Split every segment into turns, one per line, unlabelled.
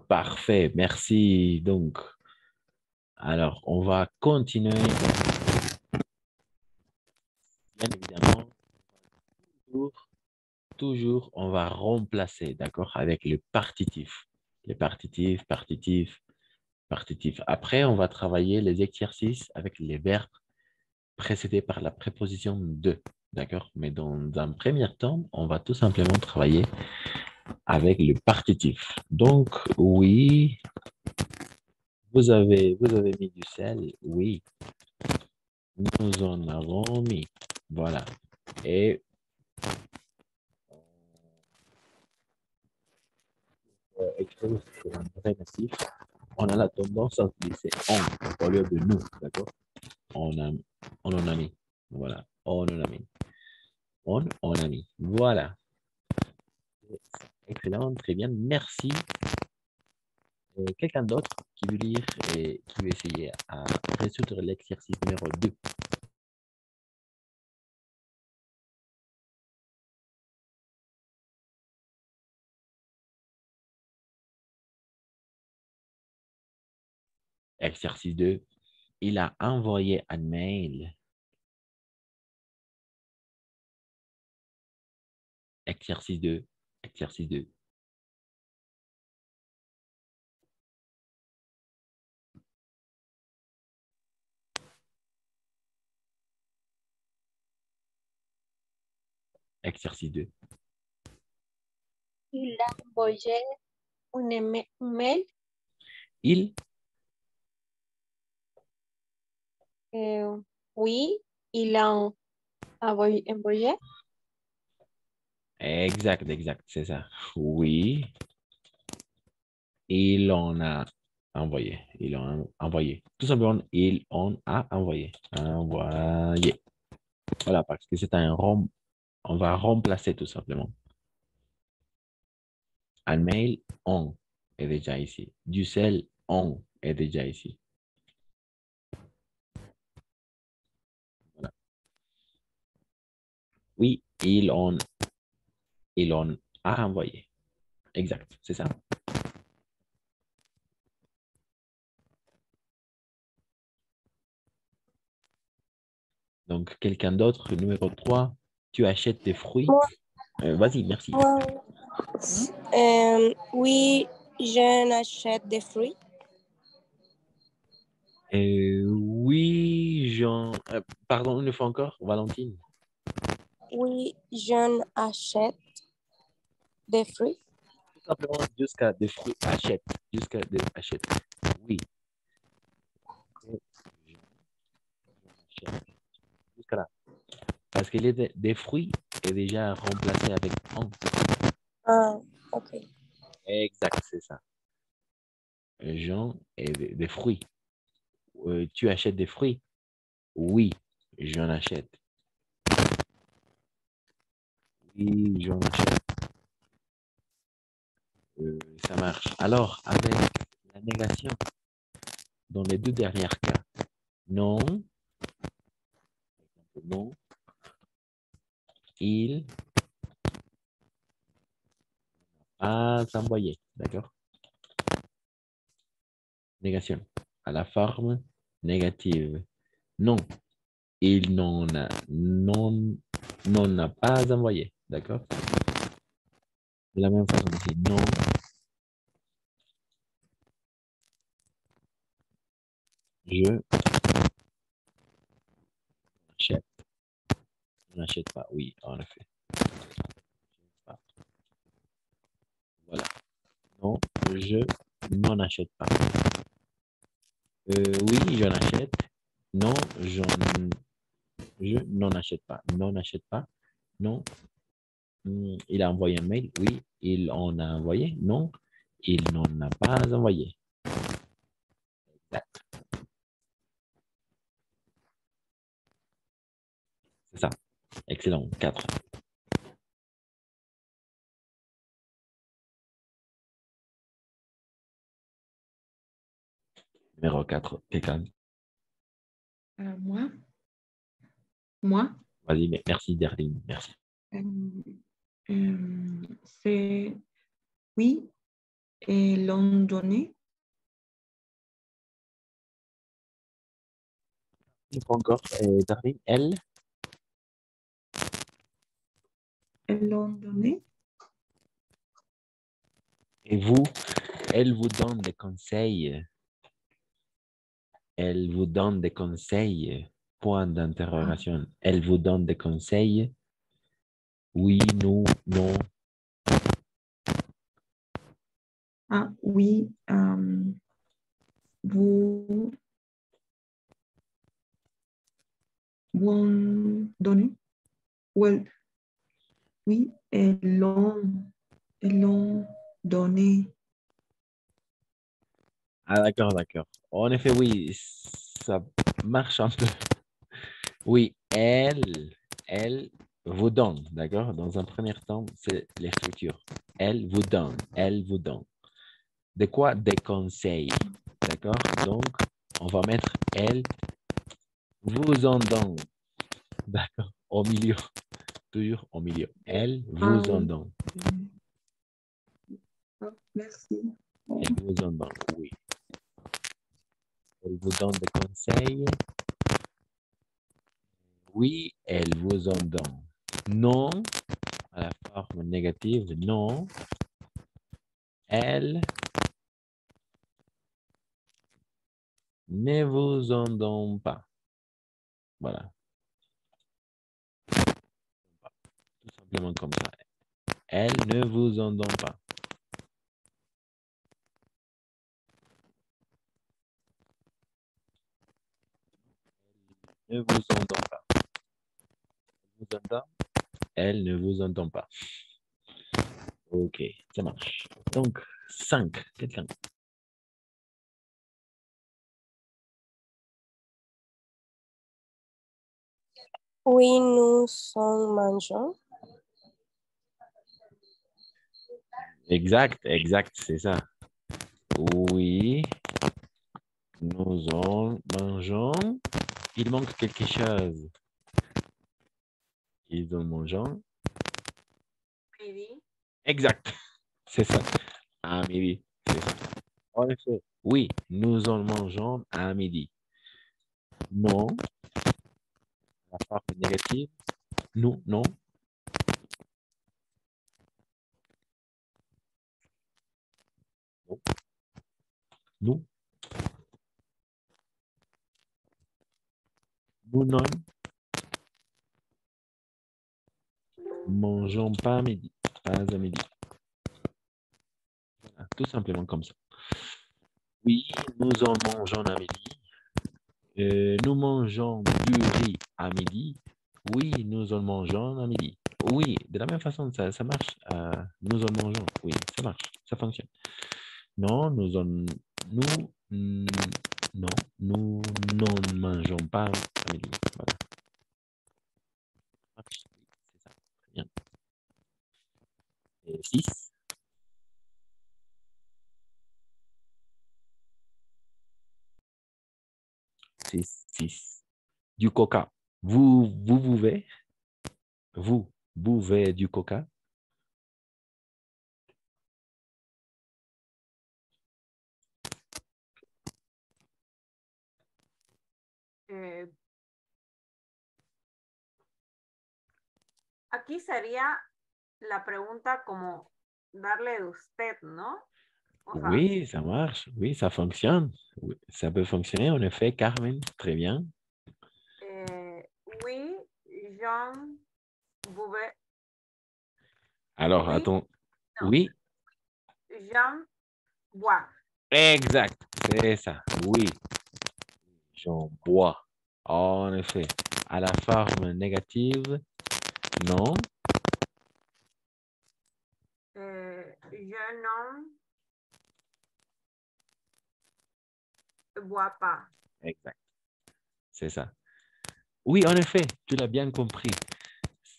Parfait, merci. Donc, alors, on va continuer. Bien évidemment, toujours, toujours, on va remplacer, d'accord, avec le partitif. Les partitifs, partitifs, partitifs. Après, on va travailler les exercices avec les verbes précédés par la préposition de, d'accord? Mais dans un premier temps, on va tout simplement travailler avec le partitif. Donc, oui, vous avez mis du sel, oui, nous en avons mis. Voilà. Et exprimer sur un vrai massif, on a la tendance à utiliser on au lieu de nous, d'accord? On, a, on en a mis. Voilà. On en a mis. On a mis. Voilà. Excellent, très bien. Merci. Quelqu'un d'autre qui veut lire et qui veut essayer à résoudre l'exercice numéro 2. Exercice 2. Il a envoyé un mail. Exercice 2. Exercice 2. Exercice 2.
Il a envoyé un mail.
Il,
Oui, il a envoyé.
exact, exact, c'est ça. Oui, il en a envoyé. Il en a envoyé. Tout simplement, il en a envoyé. Envoyé. Voilà, parce que c'est un on va remplacer tout simplement. Un mail, on est déjà ici. Du sel, on est déjà ici. Voilà. Oui, il en a envoyé. Exact, c'est ça. Donc, quelqu'un d'autre, numéro 3, tu achètes des fruits.
Moi,
Vas-y, merci.
oui, je n'achète des fruits.
Oui, Jean. Pardon, une fois encore, Valentine.
Oui, je n'achète des fruits.
Tout simplement, jusqu'à des fruits achète. Jusqu'à des achète. Oui. J'achète. Jusqu'à là. Parce que des fruits est déjà remplacé avec en.
Ah, ok.
Exact, c'est ça. Jean et des fruits. Tu achètes des fruits? Oui, j'en achète. Oui, j'en achète. Ça marche. Alors, avec la négation, dans les deux derniers cas, non, non, il a envoyé. D'accord? Négation. À la forme négative. Non, il n'en a pas envoyé. D'accord? De la même façon ici. Non, je n'achète. Je n'achète pas. Oui, en effet. Voilà. Non, je n'en achète pas. Oui, j'en achète. Non, je n'en achète pas. Non, n'achète pas. Non. Il a envoyé un mail. Oui, il en a envoyé. Non, il n'en a pas envoyé. Exact. C'est ça. Excellent. 4. Numéro 4. Quelqu'un.
Moi, moi,
Vas-y, merci, Derline. Merci.
c'est oui, l'ont donné.
Une fois encore, Darling, elle.
Elles l'ont donné.
Et vous, elle vous donne des conseils. Elle vous donne des conseils. Point d'interrogation. Elle vous donne des conseils. Oui, non, non.
Ah oui, vous ont donné. Well, oui, elles l'ont donné.
Ah, d'accord, d'accord. En effet, oui, ça marche un peu. Oui, elle vous donne, d'accord? Dans un premier temps, c'est les structures. Elle vous donne, elle vous donne. De quoi? Des conseils, d'accord? Donc, on va mettre elle vous en donne, d'accord? Au milieu, toujours au milieu. Elle vous en
Oui.
donne,
Ah, merci.
elle vous en donne, oui. Elle vous donne des conseils. Oui, elle vous en donne. Non, à la forme négative, non. Elle ne vous en donne pas. Voilà, tout simplement comme ça. Elle ne vous en donne pas. Ne vous en donne pas. Elle vous entend? Elle ne vous entend pas. Ok, ça marche. Donc, 5, quelqu'un.
Oui, nous sommes mangeons.
Exact, exact, c'est ça. Oui, nous en mangeons. Il manque quelque chose. Ils en mangeons.
Midi.
Exact, c'est ça. À midi, c'est ça. En effet, oui, nous en mangeons à midi. Non, la forme négative. Nous, non. Non. Nous, nous non. Mangeons pas à midi. Pas à midi. Voilà, tout simplement comme ça. Oui, nous en mangeons à midi. Nous mangeons du riz à midi. Oui, nous en mangeons à midi. Oui, de la même façon, ça marche. Nous en mangeons. Oui, ça marche. Ça fonctionne. Non, nous, non, nous n'en mangeons pas à midi. Voilà. Ça marche. Oui, c'est ça. Très bien. Et 6. 6, 6. Du coca. Vous buvez? Vous buvez du coca?
Aquí sería la pregunta como darle de usted, ¿no? O sea,
Oui, ça marche. Oui, ça fonctionne. Oui, ça peut fonctionner, en effet, Carmen. Très bien.
oui, Jean buvait,
Alors,
oui,
attends.
non,
Oui,
Jean boit.
exact. C'est ça. Oui, j'en bois. En effet. À la forme négative, non.
Je non bois pas.
Exact. C'est ça. Oui, en effet, tu l'as bien compris.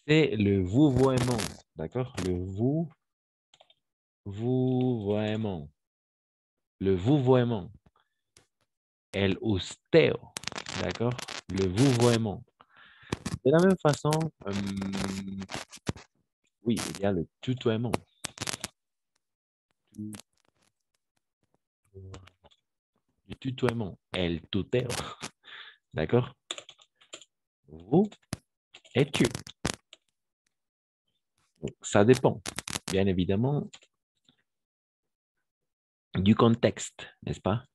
C'est le vouvoiement. D'accord? Le vouvoiement. Le vouvoiement. El usteo. D'accord? Le vouvoiement. De la même façon, oui, il y a le tutoiement. tutoiement. El tuteo. D'accord? Vous et tu. Donc, ça dépend, bien évidemment, du contexte, n'est-ce pas?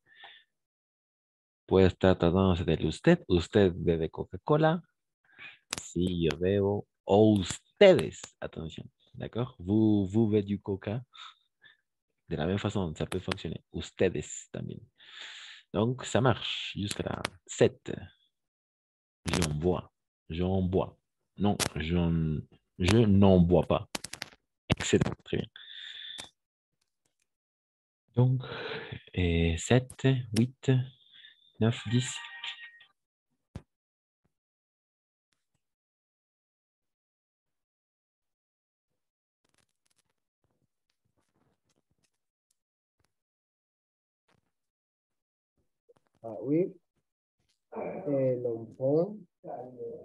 Puede estar tratándose del usted. Usted bebe Coca-Cola. Si yo bebo. O ustedes, attention. D'accord? Vous buvez du Coca. De la même façon, ça peut fonctionner. Ustedes también. Donc, ça marche jusqu'à là. 7. J'en bois. J'en bois. Non, je n'en bois pas. Excellent, très bien. Donc, 7, 8, 9, 10.
Ah oui, el prend,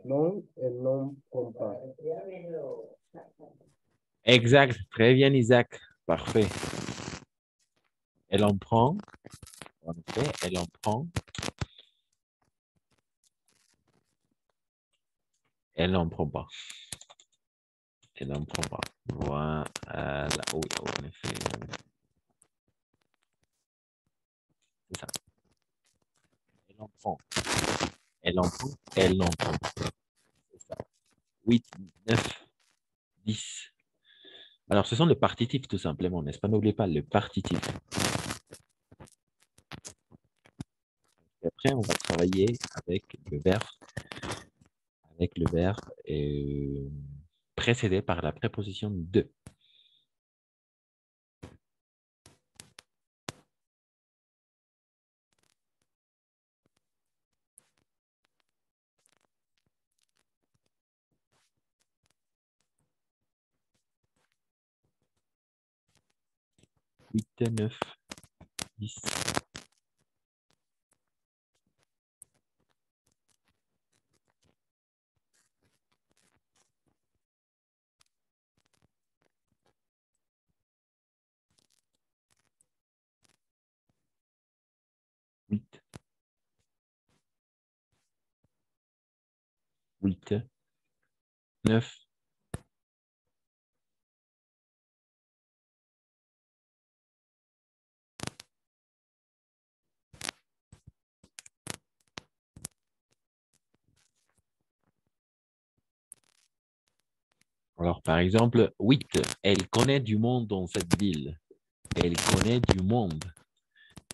non, elle n'en prend pas.
Exact, très bien, Isaac. Parfait. Elle en prend. En effet, elle en prend. Elle n'en prend pas. Elle n'en prend pas. Voilà. Oui, en effet. C'est ça. Elle en prend. Elle en prend. Elle n'en prend pas. C'est ça. 8, 9, 10. Alors, ce sont les partitifs, tout simplement, n'est-ce pas? N'oubliez pas le partitif. Et après, on va travailler avec le verbe précédé par la préposition de. Huit, 9, 10. Huit, 8, 9. Alors, par exemple, 8. Elle connaît du monde dans cette ville. Elle connaît du monde.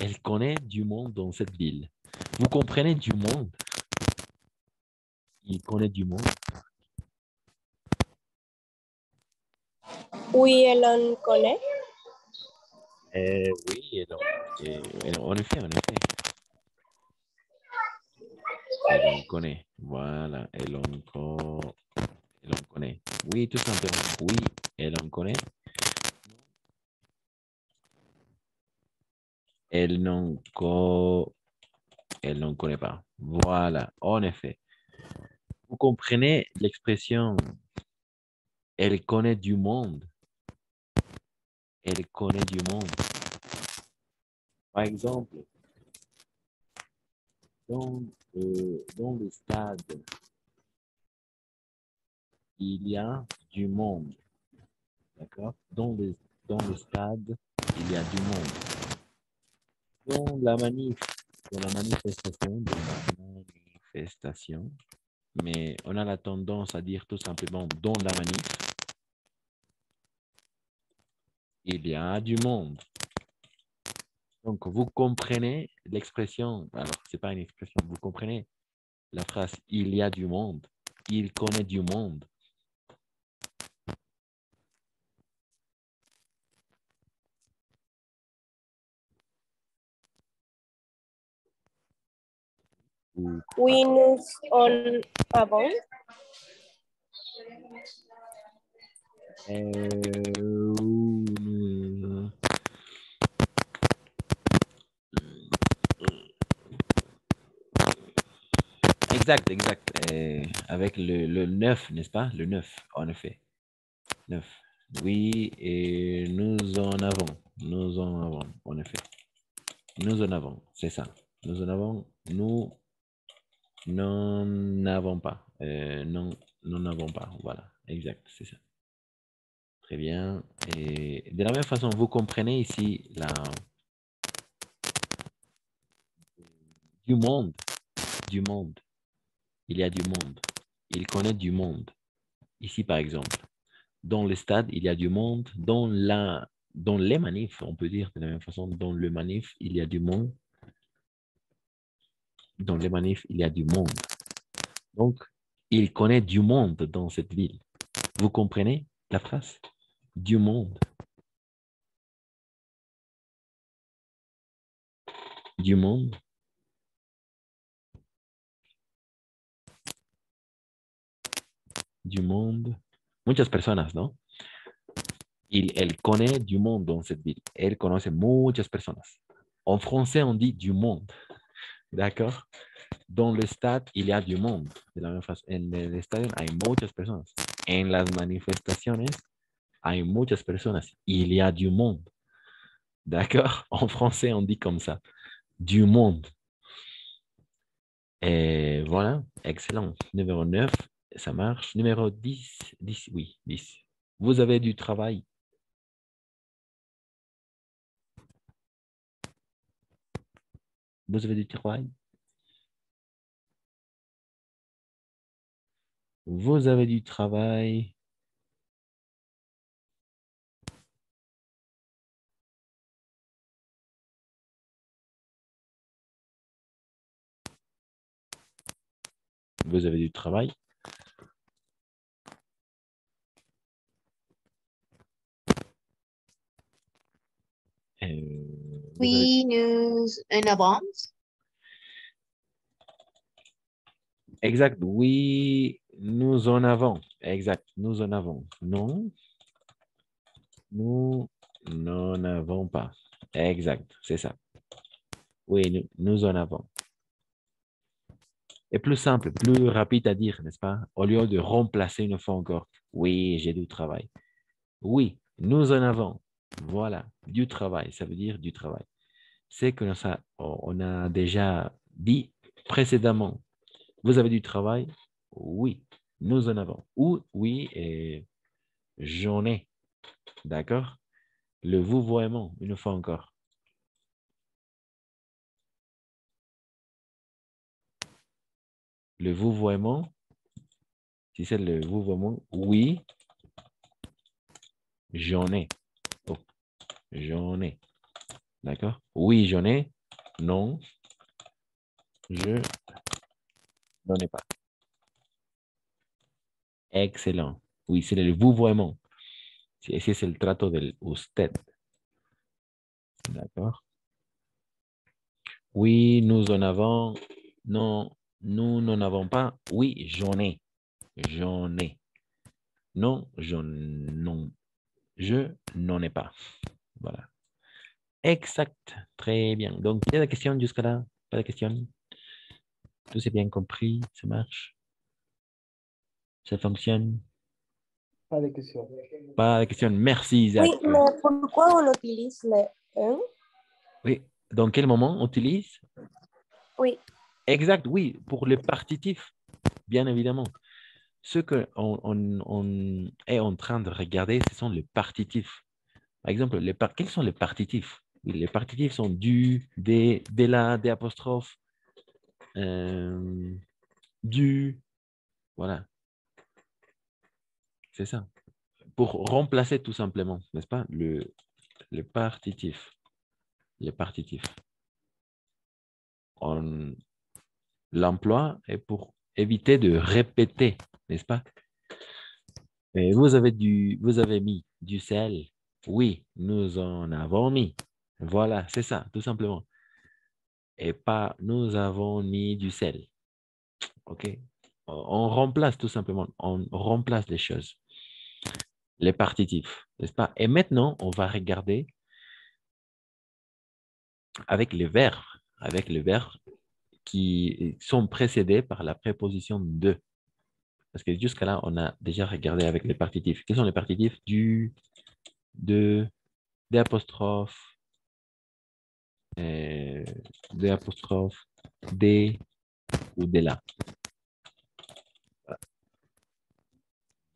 Elle connaît du monde dans cette ville. Vous comprenez du monde? Il connaît du monde.
Oui, elle en connaît.
Oui, en effet, en effet. Elle en connaît. Voilà, elle en connaît. Oui, tout simplement. Oui, elle en connaît. Elle n'en connaît pas. Voilà, en effet. Vous comprenez l'expression elle connaît du monde. Elle connaît du monde. Par exemple, dans le stade, il y a du monde. D'accord? Dans le stade, il y a du monde. Dans la manifestation, mais on a la tendance à dire tout simplement dans la manif, il y a du monde. Donc, vous comprenez l'expression, alors, c'est pas une expression, vous comprenez la phrase « il y a du monde », « il connaît du monde ».
Oui, nous en avons.
Exact, exact. Avec le 9, n'est-ce pas? Le 9, en effet. 9. Oui, et nous en avons. Nous en avons, en effet. Nous en avons, c'est ça. Nous en avons. Nous n'en avons pas. Non, nous n'avons pas. Voilà, exact, c'est ça. Très bien. Et de la même façon, vous comprenez ici du monde. Du monde. Il y a du monde. Il connaît du monde. Ici, par exemple, dans le stade, il y a du monde. Dans les manifs, on peut dire de la même façon, dans le manif, il y a du monde. Dans les manifs, il y a du monde. Donc, il connaît du monde dans cette ville. Vous comprenez la phrase? Du monde. Du monde. Du monde. Muchas personas, ¿no? Elle connaît du monde dans cette ville. Elle connaît muchas personas. En français, on dit du monde. D'accord? Dans le stade, il y a du monde. De la même façon, en el estadio hay muchas personas. En las manifestaciones, hay muchas personas. Il y a du monde. D'accord? En français, on dit comme ça. Du monde. Et voilà, excellent. Numéro 9, ça marche. Numéro 10, 10, oui, 10. Vous avez du travail. Vous avez du travail. Vous avez du travail. Vous avez du travail.
Oui, nous en avons.
Exact. Oui, nous en avons. Exact. Nous en avons. Non. Nous n'en avons pas. Exact. C'est ça. Oui, nous en avons. Et plus simple, plus rapide à dire, n'est-ce pas? Au lieu de remplacer une fois encore. Oui, j'ai du travail. Oui, nous en avons. Voilà, du travail, ça veut dire du travail. C'est que on a déjà dit précédemment. Vous avez du travail? Oui, nous en avons. Ou oui, et j'en ai. D'accord? Le vouvoiement, une fois encore. Le vouvoiement, si c'est le vouvoiement, oui, j'en ai. Oh, j'en ai. D'accord? Oui, j'en ai. Non, je n'en ai pas. Excellent. Oui, c'est le vouvoiement. Ese es el trato del usted. D'accord? Oui, nous en avons. Non, nous n'en avons pas. Oui, j'en ai. J'en ai. Non, je n'en ai pas. Voilà. Exact. Très bien. Donc, il y a des questions jusqu'à là? Pas de questions? Tout c'est bien compris? Ça marche? Ça fonctionne?
Pas de question.
Pas de questions. Merci, Isaac.
Oui, mais pourquoi on utilise le un?
Oui. Dans quel moment on utilise?
Oui.
Exact, oui. Pour le partitif, bien évidemment. Ce qu'on est en train de regarder, ce sont les partitifs. Par exemple, quels sont les partitifs? Oui, les partitifs sont du, des la, des apostrophes, du, voilà, c'est ça. Pour remplacer tout simplement, n'est-ce pas, le partitif. Le partitif. On l'emploi est pour éviter de répéter, n'est-ce pas? Et vous avez mis du sel. Oui, nous en avons mis. Voilà, c'est ça, tout simplement. Et pas nous avons mis du sel. OK? On remplace tout simplement, on remplace les choses. Les partitifs, n'est-ce pas? Et maintenant, on va regarder avec les verbes qui sont précédés par la préposition de. Parce que jusqu'à là, on a déjà regardé avec les partitifs. Quels sont les partitifs? Du, de, des apostrophes, de apostrophe, des ou de la. Voilà.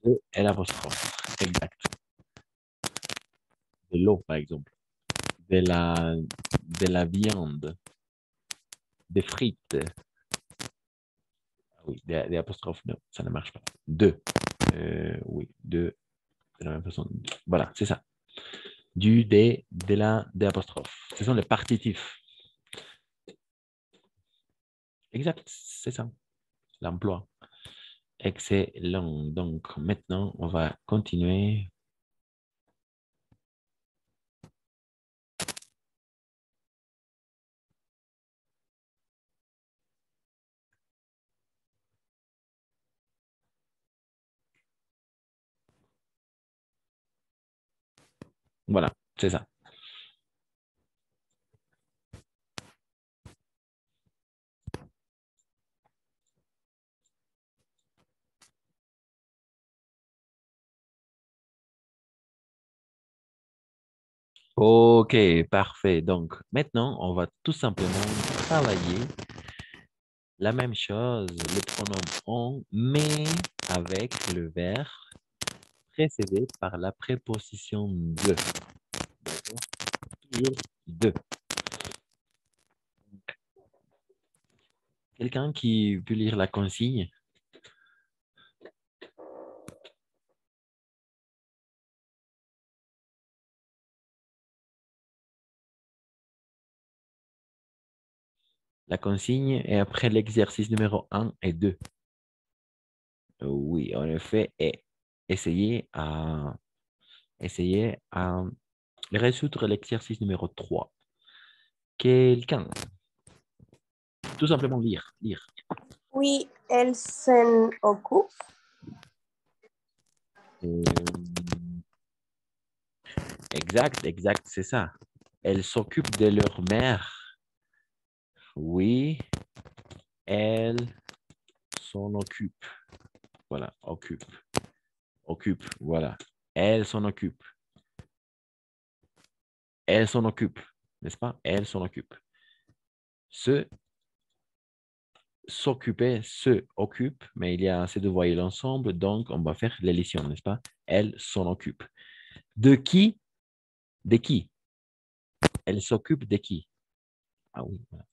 De et l'apostrophe. Exact. De l'eau, par exemple. De la viande. Des frites. Ah oui, des apostrophes, non, ça ne marche pas. De. Oui, de la même façon. Voilà, c'est ça. Du, des, de la, des apostrophes. Ce sont les partitifs. Exact, c'est ça. L'emploi. Excellent. Donc, maintenant, on va continuer. Voilà, c'est ça. OK, parfait. Donc, maintenant, on va tout simplement travailler la même chose, le pronom on, mais avec le verbe précédé par la préposition de. D'accord? Toujours de. Quelqu'un qui peut lire la consigne? La consigne est après l'exercice numéro 1 et 2. Oui, en effet, et essayez à résoudre l'exercice numéro 3. Quelqu'un, tout simplement lire.
Oui, elle s'en occupe.
Euh, exact, c'est ça. Elles s'occupent de leur mère. Oui, elles s'en occupent. Voilà, occupe, voilà. Elles s'en occupent. Elles s'en occupent, n'est-ce pas? Elles s'en occupent. S'occuper, se occupe, mais il y a ces deux voyelles ensemble, donc on va faire l'élision, n'est-ce pas? Elle s'en occupe. De qui? De qui? Elle s'occupe de qui? Ah oui, voilà.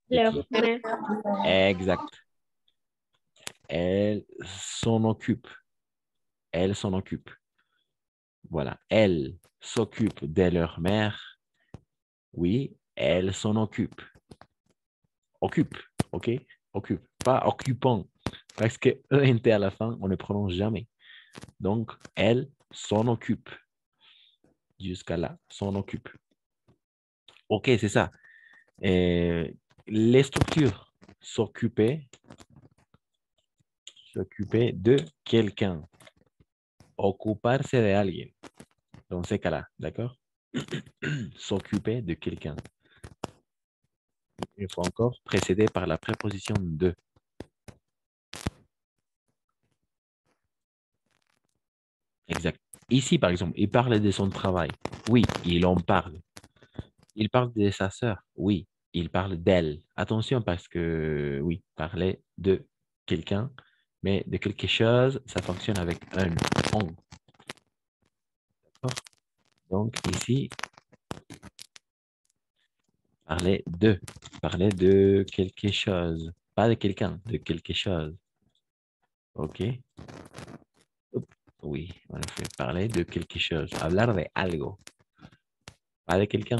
De
Leur
qui?
mère.
Exact. Elle s'en occupe. Elle s'en occupe. Voilà. Elle s'occupe de leur mère. Oui, elle s'en occupe. Occupe, ok? Occupe. Pas occupant. Parce que ENT à la fin, on ne prononce jamais. Donc, elle s'en occupe. Jusqu'à là, s'en occupe. Ok, c'est ça. Les structures. S'occuper de quelqu'un. Ocuparse de alguien. Dans ces cas-là, d'accord? S'occuper de quelqu'un. Il faut encore précéder par la préposition de. Exact. Ici, par exemple, il parle de son travail. Oui, il en parle. Il parle de sa sœur. Oui, il parle d'elle. Attention parce que, oui, parler de quelqu'un, mais de quelque chose, ça fonctionne avec un on. D'accord? Donc, ici, parler de quelque chose. Pas de quelqu'un, de quelque chose. OK? Oui, on fait parler de quelque chose. Hablar de algo. Pas de quelqu'un.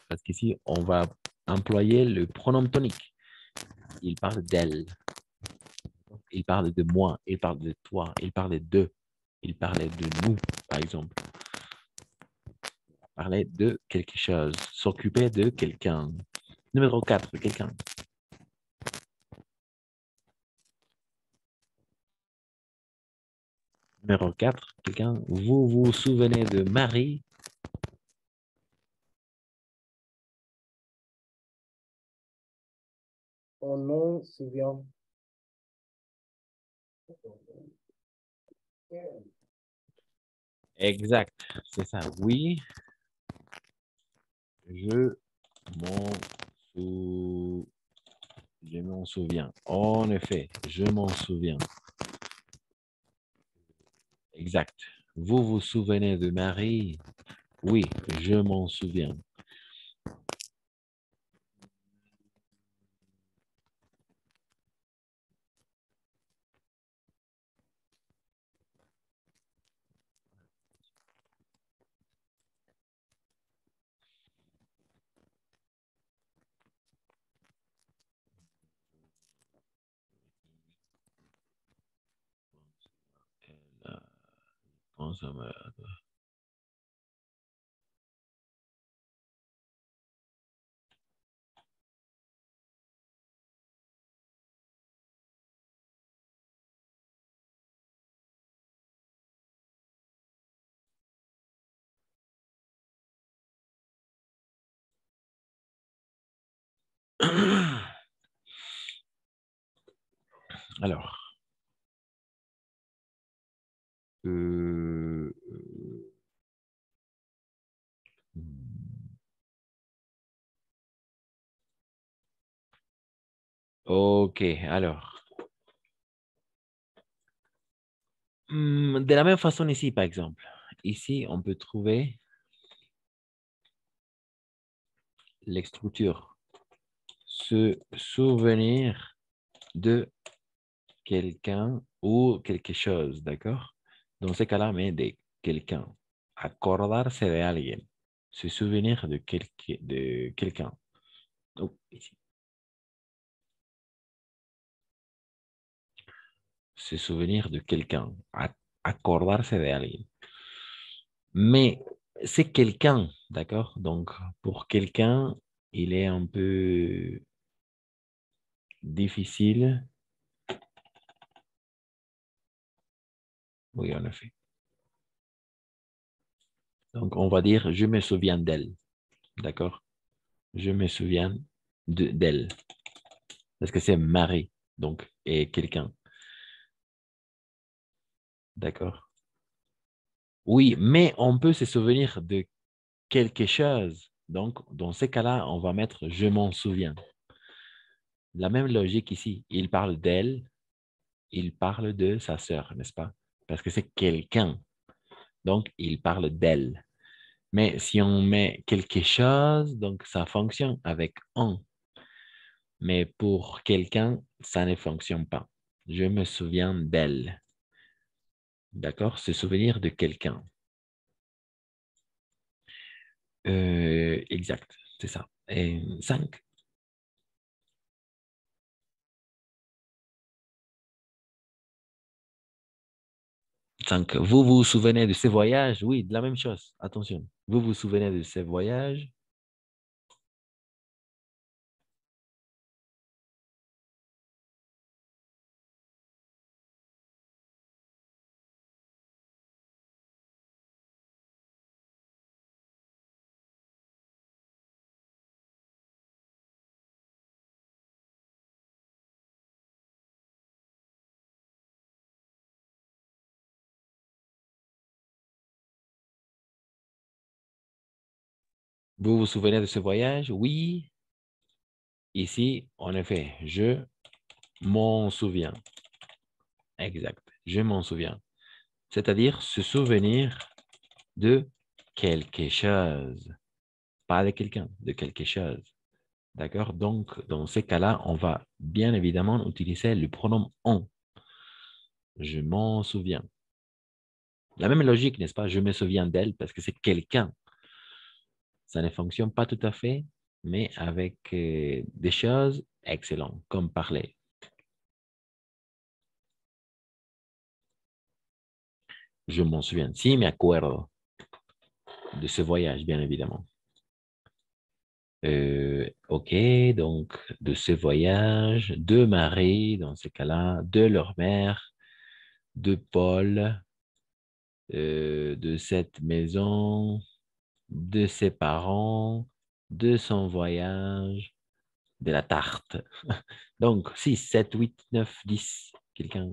Parce qu'ici, on va employer le pronom tonique. Il parle d'elle. Il parle de moi. Il parle de toi. Il parle de. Il parlait de nous, par exemple. Parler de quelque chose. S'occuper de quelqu'un. Numéro 4, quelqu'un. Numéro 4, quelqu'un. Vous vous souvenez de Marie?
On no se souvient.
Exact, c'est ça. Oui, Je m'en sou- je m'en souviens. En effet, je m'en souviens. Exact. Vous vous souvenez de Marie? Oui, je m'en souviens. Pense à ma- Alors, euh, ok, alors. De la même façon ici, par exemple. Ici, on peut trouver l'exstructure. Se souvenir de quelqu'un ou quelque chose, d'accord? Dans ce cas-là, mais de quelqu'un. Acordarse de alguien. Se souvenir de quelqu'un. Donc, ici. Se souvenir de quelqu'un. Acordarse de alguien. Mais c'est quelqu'un, d'accord? Donc, pour quelqu'un, il est un peu difficile. Oui, en effet. Donc, on va dire, je me souviens d'elle. D'accord? Je me souviens d'elle. Parce que c'est Marie, donc, et quelqu'un. D'accord? Oui, mais on peut se souvenir de quelque chose. Donc, dans ces cas-là, on va mettre je m'en souviens. La même logique ici. Il parle d'elle, il parle de sa sœur, n'est-ce pas? Parce que c'est quelqu'un. Donc, il parle d'elle. Mais si on met quelque chose, donc ça fonctionne avec un. Mais pour quelqu'un, ça ne fonctionne pas. Je me souviens d'elle. D'accord? Se souvenir de quelqu'un. Exact, c'est ça. Et 5. 5. Vous vous souvenez de ces voyages? Oui, de la même chose. Attention. Vous vous souvenez de ces voyages? Vous vous souvenez de ce voyage? Oui. Ici, en effet, je m'en souviens. Exact. Je m'en souviens. C'est-à-dire se souvenir de quelque chose. Pas de quelqu'un, de quelque chose. D'accord? Donc, dans ces cas-là, on va bien évidemment utiliser le pronom on. Je m'en souviens. La même logique, n'est-ce pas? Je me souviens d'elle parce que c'est quelqu'un. Ça ne fonctionne pas tout à fait, mais avec des choses excellentes, comme parler. Je m'en souviens. Si, me acuerdo de ce voyage, bien évidemment. OK, donc de ce voyage, de Marie, dans ce cas-là, de leur mère, de Paul, de cette maison, de ses parents, de son voyage, de la tarte. Donc, 6, 7, 8, 9, 10. Quelqu'un?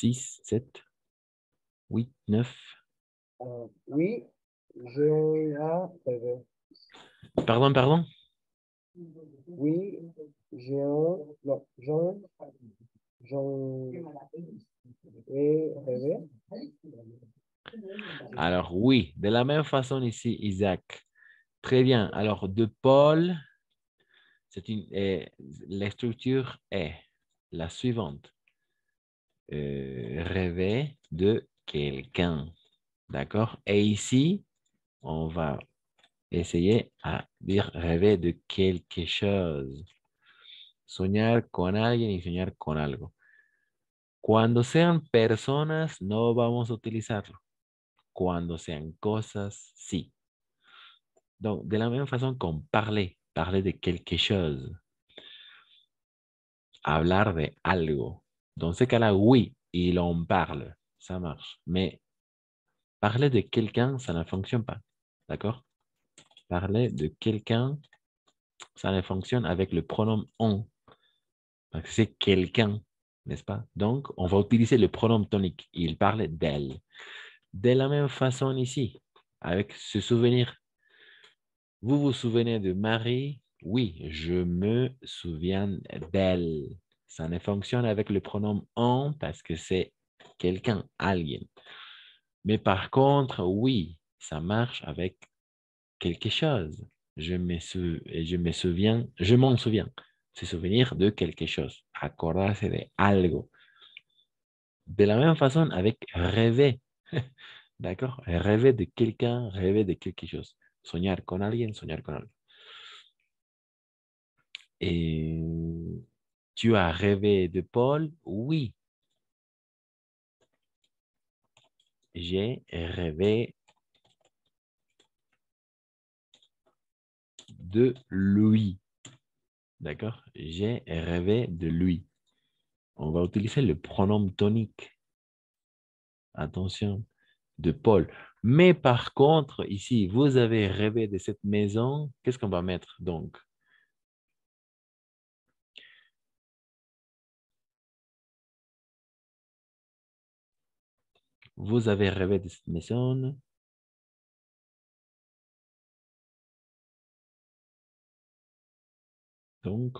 6, 7, 8, 9.
Oui, j'ai un rêvé.
Pardon, pardon.
Oui, j'ai un... Non, j'en ai rêvé.
Alors, oui, de la même façon ici, Isaac. Très bien. Alors, de Paul, la structure est la suivante. Rêver de quelqu'un. D'accord? Et ici, on va essayer à dire rêver de quelque chose. Soñar con alguien y soñar con algo. Cuando sean personas, no vamos a utilizarlo. Cuando sean cosas, sí. Donc, de la même façon qu'on parler de quelque chose, hablar de algo. Dans ce cas-là, oui, il en parle, ça marche. Mais parler de quelqu'un, ça ne fonctionne pas. D'accord? Parler de quelqu'un, ça ne fonctionne avec le pronom on. Parce que c'est quelqu'un, n'est-ce pas? Donc, on va utiliser le pronom tonique. Il parle d'elle. De la même façon ici, avec ce souvenir. Vous vous souvenez de Marie? Oui, je me souviens d'elle. Ça ne fonctionne avec le pronom on parce que c'est quelqu'un, alguien. Mais par contre, oui, ça marche avec quelque chose. Je m'en souviens. Se souvenir de quelque chose. Acordarse de algo. De la même façon avec rêver. D'accord? Rêver de quelqu'un, rêver de quelque chose. Soñar con alguien, soñar con algo. Et tu as rêvé de Paul? Oui. J'ai rêvé de lui. D'accord? J'ai rêvé de lui. On va utiliser le pronom tonique. Attention, de Paul. Mais par contre, ici, vous avez rêvé de cette maison. Qu'est-ce qu'on va mettre donc? Vous avez rêvé de cette maison. Donc,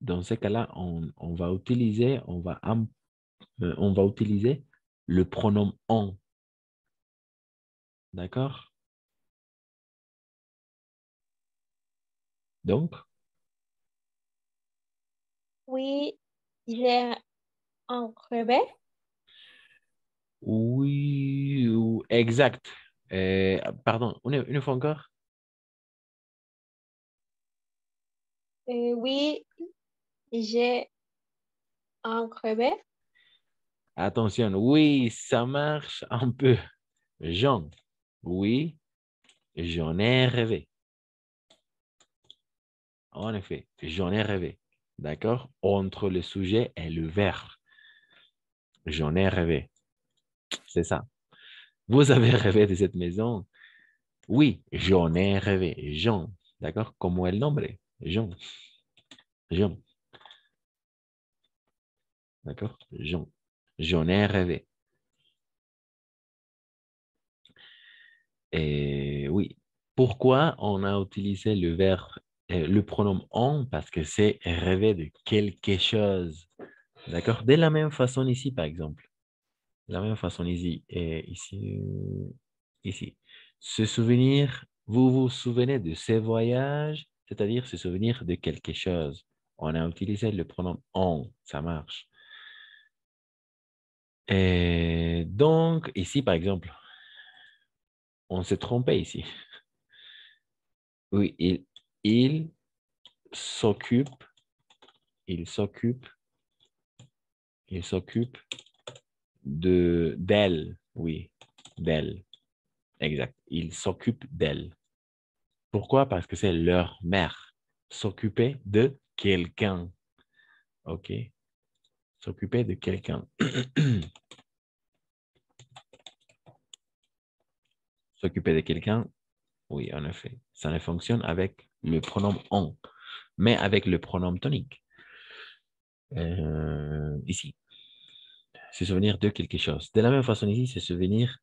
dans ce cas-là, on va utiliser le pronom on. D'accord? Donc,
Oui, j'ai un rêve.
oui, exact. Pardon, une fois encore.
Oui, j'ai un rêve.
Attention, oui, ça marche un peu. Jean, oui, j'en ai rêvé. En effet, j'en ai rêvé. D'accord? Entre le sujet et le verbe. J'en ai rêvé. C'est ça. Vous avez rêvé de cette maison? Oui, j'en ai rêvé. Jean. D'accord? Como el nombre. Jean. Jean. D'accord? Jean. J'en ai rêvé. Et oui. Pourquoi on a utilisé le verbe, le pronom on? Parce que c'est rêver de quelque chose. D'accord? De la même façon ici, par exemple. De la même façon ici. Et ici. Ici. Se souvenir, vous vous souvenez de ces voyages, c'est-à-dire se souvenir de quelque chose. On a utilisé le pronom on, ça marche. Et donc, ici, par exemple, on s'est trompé ici. Oui, il s'occupe, il s'occupe, il s'occupe d'elle. Oui, d'elle. Exact. Il s'occupe d'elle. Pourquoi? Parce que c'est leur mère. S'occuper de quelqu'un. OK? S'occuper de quelqu'un. S'occuper de quelqu'un, oui, en effet. Ça ne fonctionne avec le pronom on, mais avec le pronom tonique. Ici. Se souvenir de quelque chose. De la même façon ici, se souvenir,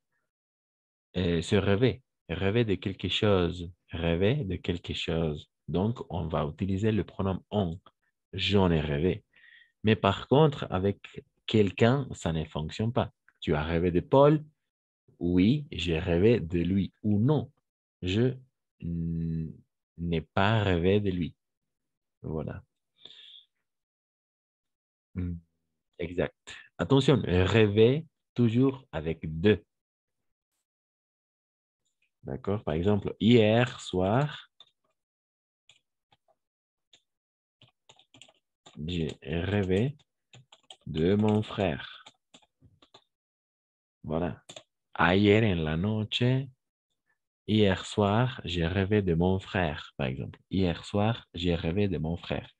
se rêver. Rêver de quelque chose. Rêver de quelque chose. Donc, on va utiliser le pronom on. J'en ai rêvé. Mais par contre, avec quelqu'un, ça ne fonctionne pas. Tu as rêvé de Paul? Oui, j'ai rêvé de lui. Ou non, je n'ai pas rêvé de lui. Voilà. Exact. Attention, rêver toujours avec de. D'accord? Par exemple, hier soir, j'ai rêvé de mon frère. Voilà. Ayer en la noche, hier soir, j'ai rêvé de mon frère, par exemple. Hier soir, j'ai rêvé de mon frère.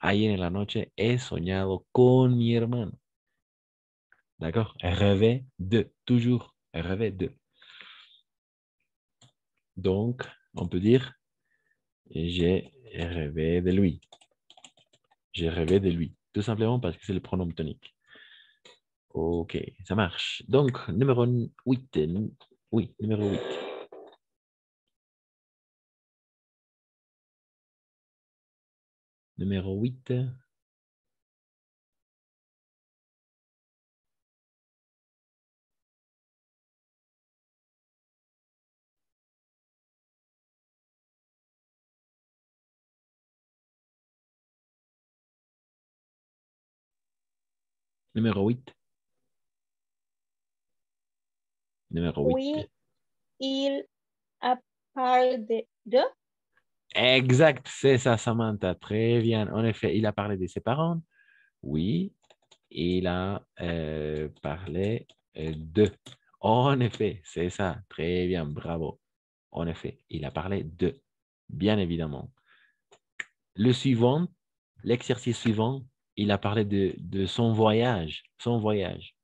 Ayer en la noche, he soñado con mi hermano. D'accord? Rêver de, toujours rêver de. Donc, on peut dire, j'ai rêvé de lui. J'ai rêvé de lui. Tout simplement parce que c'est le pronom tonique. OK, ça marche. Donc, numéro 8. Oui, numéro 8. Numéro 8. Numéro 8. Numéro 8.
Oui, il a parlé de.
Exact, c'est ça, Samantha. Très bien. En effet, il a parlé de ses parents. Oui, il a parlé de. En effet, c'est ça. Très bien, bravo. En effet, il a parlé de. Bien évidemment. Le suivant, l'exercice suivant, il a parlé de son voyage. Son voyage.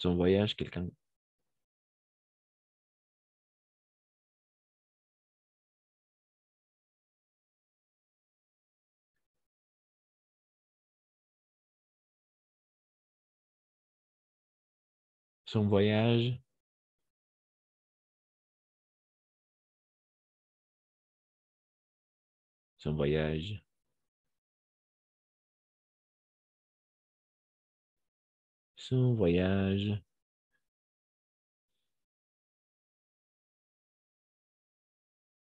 Son voyage, quelqu'un. Son voyage. Son voyage. Son voyage.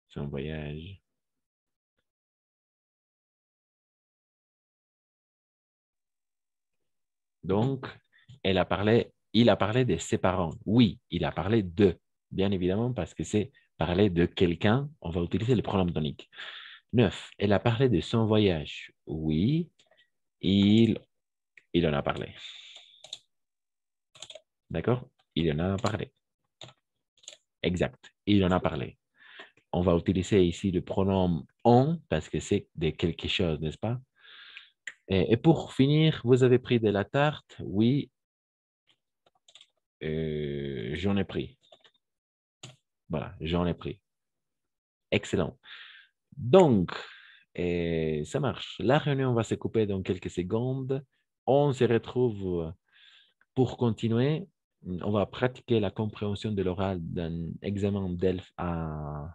Son voyage. Donc, il a parlé de ses parents. Oui, il a parlé de. Bien évidemment, parce que c'est parler de quelqu'un, on va utiliser le pronom tonique. 9. Elle a parlé de son voyage. Oui, il en a parlé. D'accord? Il en a parlé. Exact. Il en a parlé. On va utiliser ici le pronom on parce que c'est de quelque chose, n'est-ce pas? Et pour finir, vous avez pris de la tarte? Oui, j'en ai pris. Voilà, j'en ai pris. Excellent. Donc, ça marche. La réunion va se couper dans quelques secondes. On se retrouve pour continuer. On va pratiquer la compréhension de l'oral d'un examen DELF à